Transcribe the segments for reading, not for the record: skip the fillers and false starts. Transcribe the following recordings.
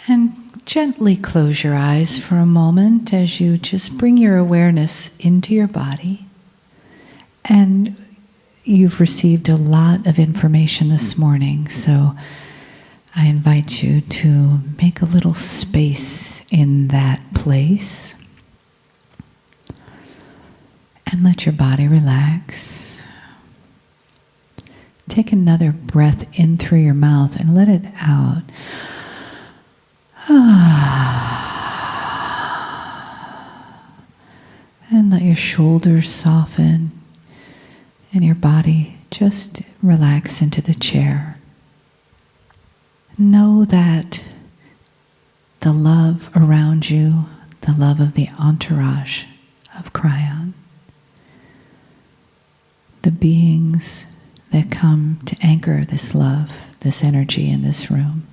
And gently close your eyes for a moment as you just bring your awareness into your body. And you've received a lot of information this morning, so I invite you to make a little space in that place and let your body relax. Take another breath in through your mouth and let it out. And let your shoulders soften and your body just relax into the chair. Know that the love around you, the love of the entourage of Kryon, the beings that come to anchor this love, this energy in this room,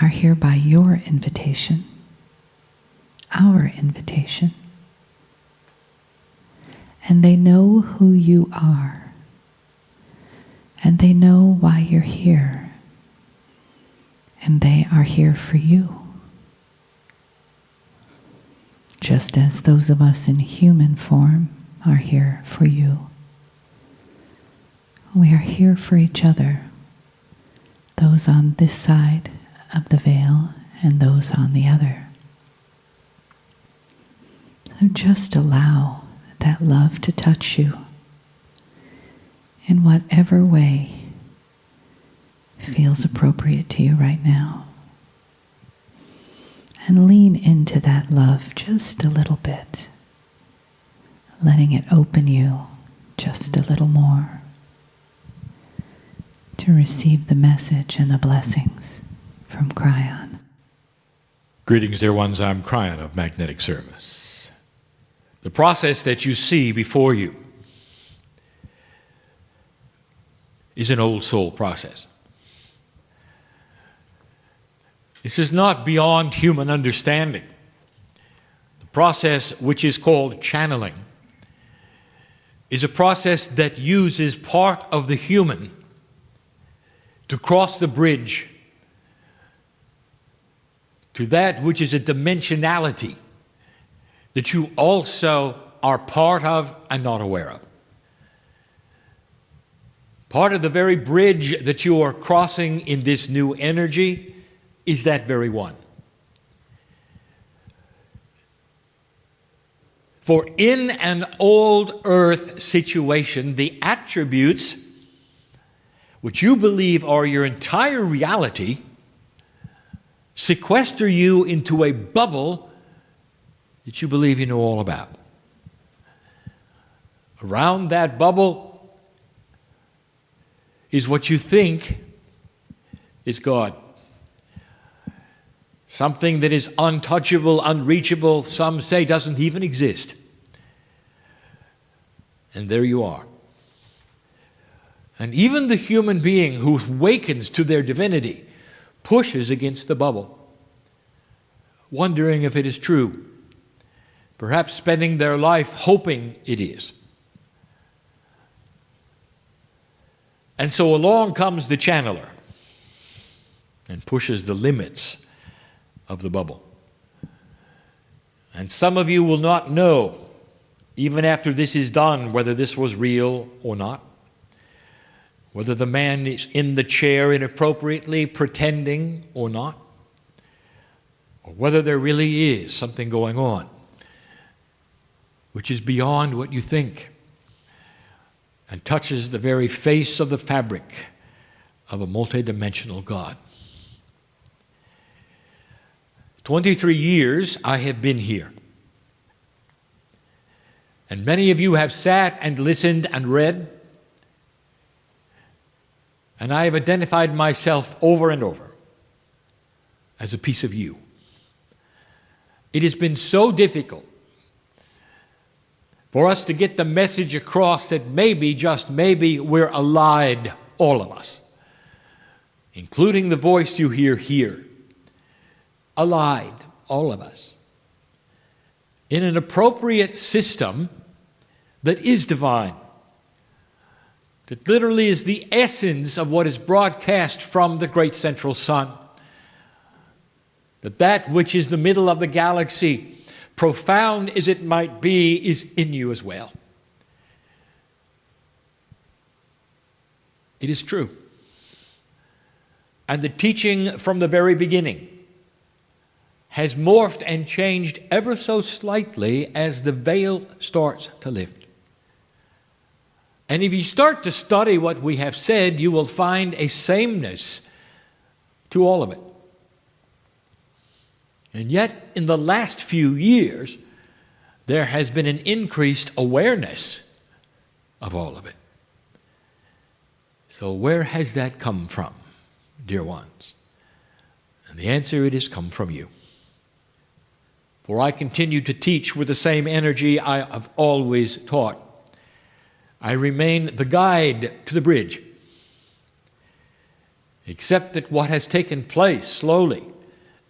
are here by your invitation, our invitation. And they know who you are. And they know why you're here. And they are here for you. Just as those of us in human form are here for you. We are here for each other. Those on this side of the veil and those on the other. So just allow that love to touch you in whatever way feels appropriate to you right now. And lean into that love just a little bit, letting it open you just a little more to receive the message and the blessings from Kryon. Greetings, dear ones. I'm Kryon of Magnetic Service. The process that you see before you is an old soul process. This is not beyond human understanding. The process, which is called channeling, is a process that uses part of the human to cross the bridge to that which is a dimensionality that you also are part of and not aware of. Part of the very bridge that you are crossing in this new energy is that very one. For in an old earth situation, the attributes which you believe are your entire reality sequester you into a bubble that you believe you know all about. Around that bubble is what you think is God. Something that is untouchable, unreachable, some say doesn't even exist. And there you are. And even the human being who awakens to their divinity pushes against the bubble, wondering if it is true, perhaps spending their life hoping it is. And so along comes the channeler and pushes the limits of the bubble. And some of you will not know, even after this is done, whether this was real or not. Whether the man is in the chair inappropriately pretending or not. Or whether there really is something going on which is beyond what you think and touches the very face of the fabric of a multidimensional God. 23 years I have been here. And many of you have sat and listened and read. And I have identified myself over and over as a piece of you. It has been so difficult for us to get the message across that maybe, just maybe, we're allied, all of us, including the voice you hear here. Allied, all of us, in an appropriate system that is divine. That literally is the essence of what is broadcast from the great central sun that which is the middle of the galaxy, profound as it might be, is in you as well. It is true. And the teaching from the very beginning has morphed and changed ever so slightly as the veil starts to lift. And if you start to study what we have said, you will find a sameness to all of it. And yet, in the last few years, there has been an increased awareness of all of it. So where has that come from, dear ones? And the answer, it has come from you. For I continue to teach with the same energy I have always taught. I remain the guide to the bridge. Except that what has taken place slowly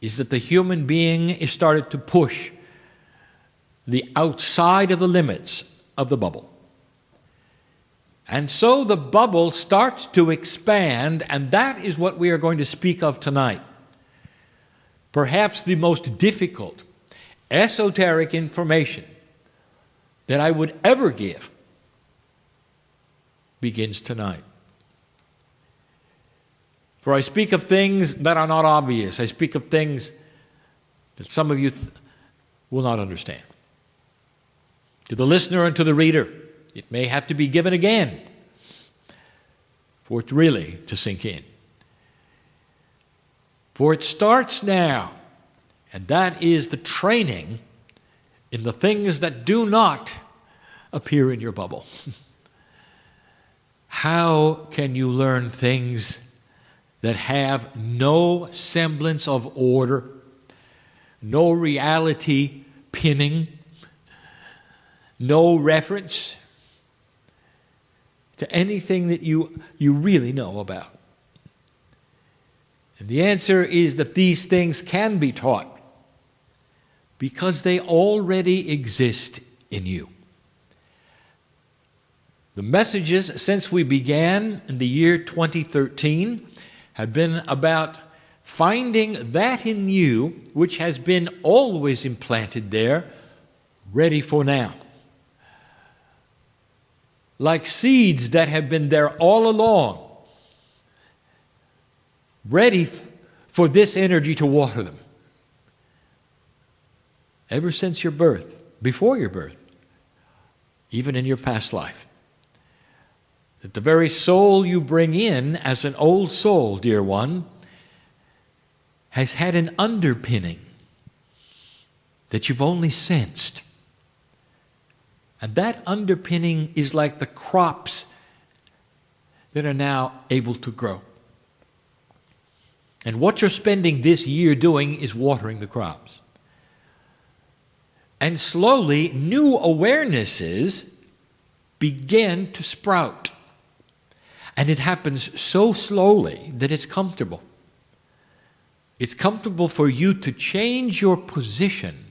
is that the human being is started to push the outside of the limits of the bubble. And so the bubble starts to expand, and that is what we are going to speak of tonight. Perhaps the most difficult, esoteric information that I would ever give begins tonight. For I speak of things that are not obvious. I speak of things that some of you will not understand. To the listener and to the reader, it may have to be given again for it really to sink in. For it starts now, and that is the training in the things that do not appear in your bubble. How can you learn things that have no semblance of order, no reality pinning, no reference to anything that you really know about? And the answer is that these things can be taught because they already exist in you. The messages since we began in the year 2013 have been about finding that in you which has been always implanted there, ready for now. Like seeds that have been there all along, ready for this energy to water them. Ever since your birth, before your birth, even in your past life. That the very soul you bring in as an old soul, dear one, has had an underpinning that you've only sensed. And that underpinning is like the crops that are now able to grow. And what you're spending this year doing is watering the crops. And slowly, new awarenesses begin to sprout. And it happens so slowly that it's comfortable. It's comfortable for you to change your position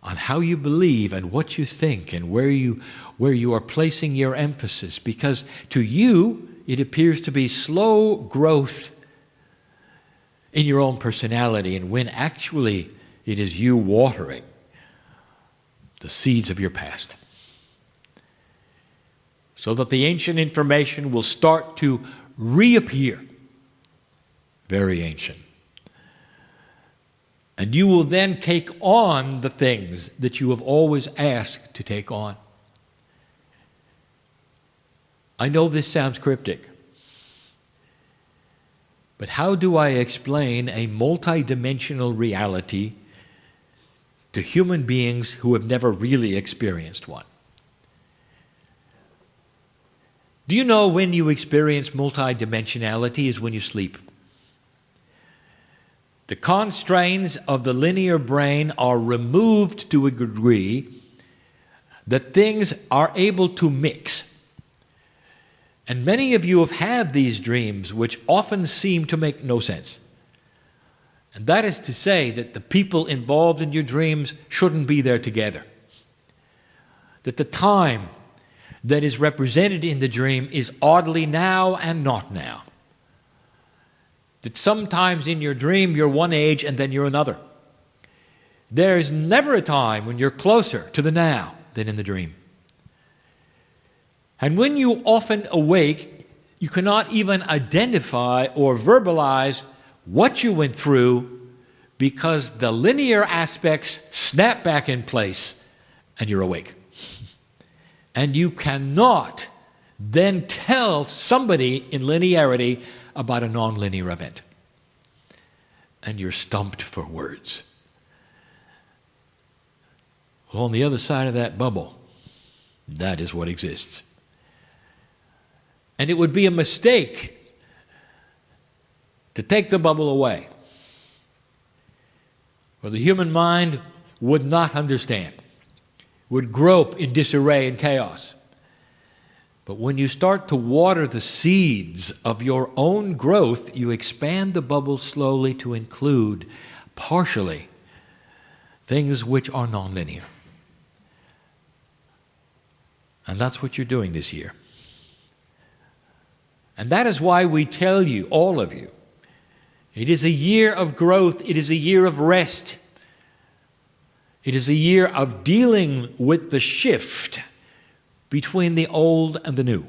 on how you believe and what you think and where you are placing your emphasis. Because to you, it appears to be slow growth in your own personality, and when actually it is you watering the seeds of your past. So that the ancient information will start to reappear. Very ancient. And you will then take on the things that you have always asked to take on. I know this sounds cryptic. But how do I explain a multidimensional reality to human beings who have never really experienced one? Do you know when you experience multidimensionality is when you sleep? The constraints of the linear brain are removed to a degree that things are able to mix. And many of you have had these dreams which often seem to make no sense. And that is to say that the people involved in your dreams shouldn't be there together. That the time that is represented in the dream is oddly now and not now. that sometimes in your dream you're one age and then you're another. There is never a time when you're closer to the now than in the dream. And when you often awake, you cannot even identify or verbalize what you went through because the linear aspects snap back in place and you're awake. And you cannot then tell somebody in linearity about a nonlinear event. And you're stumped for words. Well, on the other side of that bubble, that is what exists. And it would be a mistake to take the bubble away, for the human mind would not understand, would grope in disarray and chaos. But when you start to water the seeds of your own growth, you expand the bubble slowly to include, partially, things which are nonlinear. And that's what you're doing this year. And that is why we tell you, all of you, it is a year of growth, it is a year of rest. It is a year of dealing with the shift between the old and the new.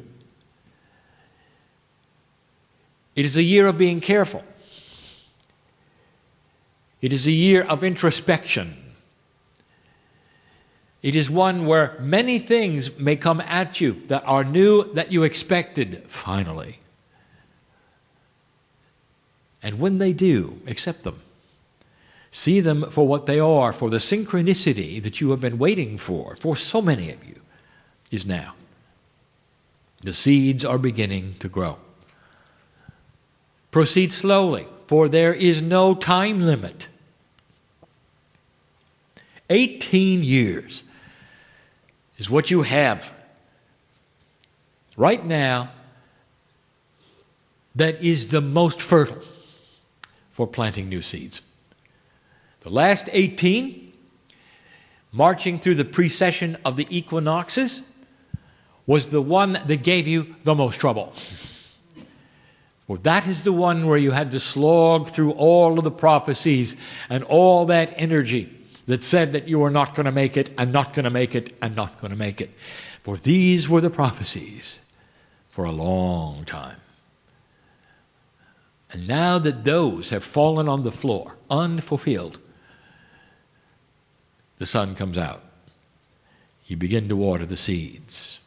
It is a year of being careful. It is a year of introspection. It is one where many things may come at you that are new, that you expected, finally. And when they do, accept them. See them for what they are, for the synchronicity that you have been waiting for so many of you, is now. The seeds are beginning to grow. Proceed slowly, for there is no time limit. 18 years is what you have right now that is the most fertile for planting new seeds. The last 18, marching through the precession of the equinoxes, was the one that gave you the most trouble. Well, that is the one where you had to slog through all of the prophecies and all that energy that said that you were not going to make it, and not going to make it, and not going to make it. For these were the prophecies for a long time. And now that those have fallen on the floor, unfulfilled, the sun comes out. You begin to water the seeds.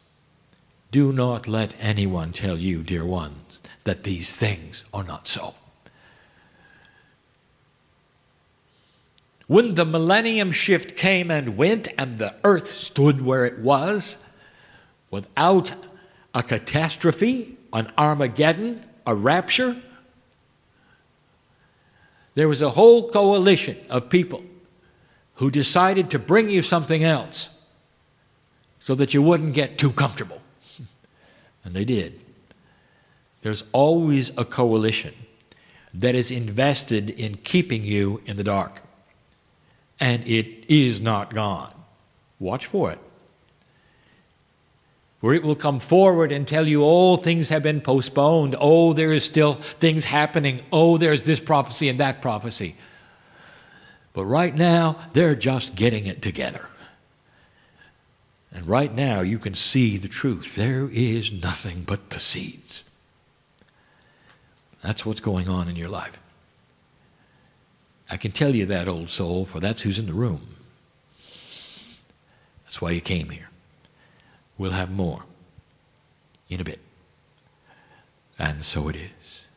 Do not let anyone tell you, dear ones, that these things are not so. When the millennium shift came and went and the earth stood where it was, without a catastrophe, an Armageddon, a rapture, there was a whole coalition of people who decided to bring you something else so that you wouldn't get too comfortable. And they did. There's always a coalition that is invested in keeping you in the dark. And it is not gone. Watch for it. Where it will come forward and tell you, oh, things have been postponed. Oh, there is still things happening. Oh, there's this prophecy and that prophecy. But right now, they're just getting it together. And right now, you can see the truth. There is nothing but the seeds. That's what's going on in your life. I can tell you that, old soul, for that's who's in the room. That's why you came here. We'll have more in a bit. And so it is.